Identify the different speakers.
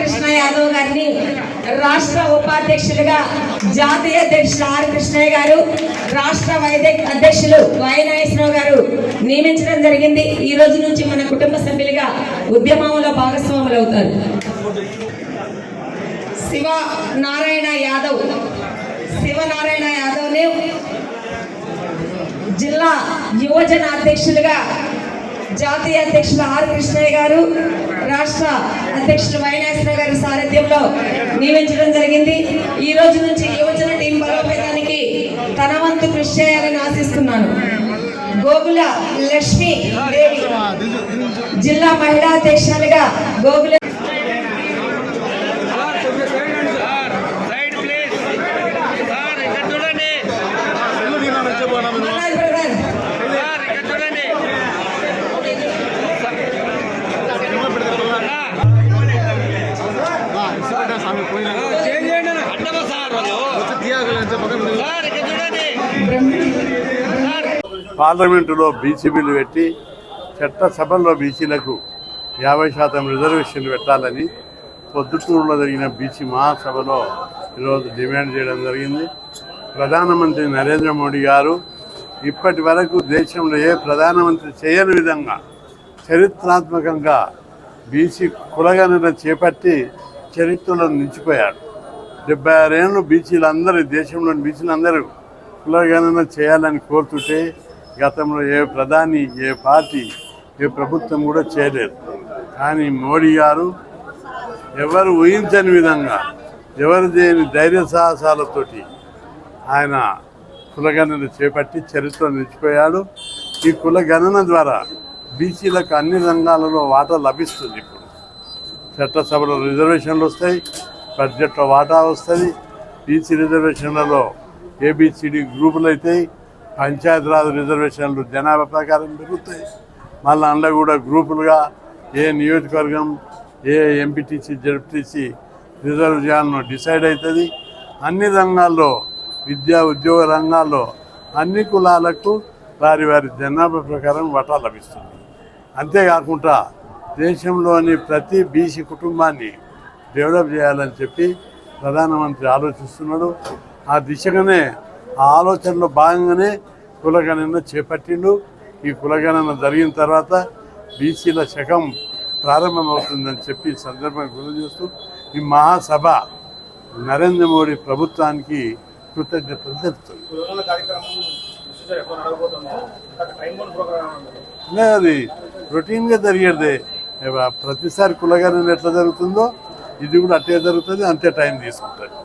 Speaker 1: కృష్ణ యాదవ్ గారిని రాష్ట్ర ఉపాధ్యక్షులుగా జాతీయ అధ్యక్షులు ఆర్ కృష్ణయ్య గారు, రాష్ట్ర అధ్యక్షులు వై నాగేశ్వరరావు గారు నియమించడం జరిగింది. ఈ రోజు నుంచి మన కుటుంబ సభ్యులుగా ఉద్యమంలో భాగస్వాములు అవుతారు. శివనారాయణ యాదవ్ని జిల్లా యువజన అధ్యక్షులుగా జాతీయ అధ్యక్షులు ఆర్ కృష్ణయ్య గారు, రాష్ట్ర అధ్యక్షులు వై నాగేశ్వరరావు గారి సారథ్యంలో నియమించడం జరిగింది. ఈ రోజు నుంచి యువజన టీం బలోపేతానికి తన వంతు కృషి చేయాలని ఆశిస్తున్నాను. గోగుల లక్ష్మీ దేవి జిల్లా మహిళా అధ్యక్షులుగా గోగుల
Speaker 2: పార్లమెంటులో బీసీ బిల్లు పెట్టి చట్టసభల్లో బీసీలకు 50% రిజర్వేషన్లు పెట్టాలని పొద్దుటూరులో జరిగిన బీసీ మహాసభలో ఈరోజు డిమాండ్ చేయడం జరిగింది. ప్రధానమంత్రి నరేంద్ర మోడీ గారు ఇప్పటి వరకు దేశంలో ఏ ప్రధానమంత్రి చేయని విధంగా చరిత్రాత్మకంగా బీసీ కులగణన చేపట్టి చరిత్రలో నిలిచిపోయాడు. 76 ఏళ్ళు బీసీలందరూ, దేశంలోని బీసీలందరూ కులగణన చేయాలని కోరుతుంటే గతంలో ఏ ప్రధాని, ఏ పార్టీ, ఏ ప్రభుత్వం కూడా చేయలేదు. కానీ మోడీ గారు ఎవరు ఊహించని విధంగా, ఎవరు చేయని ధైర్య సాహసాలతోటి ఆయన కులగణన చేపట్టి చరిత్ర నిలిచిపోయాడు. ఈ కులగణన ద్వారా బీసీలకు అన్ని రంగాలలో వాటా లభిస్తుంది. ఇప్పుడు చట్టసభలో రిజర్వేషన్లు వస్తాయి, బడ్జెట్లో వాటా వస్తుంది. బీసీ రిజర్వేషన్లలో ఏబిసిడి గ్రూపులు అవుతాయి, పంచాయతీరాజ్ రిజర్వేషన్లు జనాభా ప్రకారం పెరుగుతాయి. మళ్ళీ అందులో కూడా గ్రూపులుగా ఏ నియోజకవర్గం, ఏ ఎంపీటీసీ, జెడ్పీటీసీ రిజర్వ్ చేయాలనో డిసైడ్ అవుతుంది. అన్ని రంగాల్లో, విద్యా ఉద్యోగ రంగాల్లో అన్ని కులాలకు వారి వారి జనాభా ప్రకారం వాటా లభిస్తుంది. అంతేకాకుండా దేశంలోని ప్రతి బీసీ కుటుంబాన్ని డెవలప్ చేయాలని చెప్పి ప్రధానమంత్రి ఆలోచిస్తున్నాడు. ఆ దిశగానే, ఆ ఆలోచనలో భాగంగానే కులగణన చేపట్టిండు. ఈ కులగణన జరిగిన తర్వాత బీసీల శకం ప్రారంభమవుతుందని చెప్పి సందర్భంగా గుర్తు చేస్తూ ఈ మహాసభ నరేంద్ర మోడీ ప్రభుత్వానికి కృతజ్ఞతలు తెలుపుతుంది. అది రొటీన్గా జరిగేదే. ప్రతిసారి కులగణన ఎట్లా జరుగుతుందో ఇది కూడా అట్టే జరుగుతుంది, అంతే టైం తీసుకుంటుంది.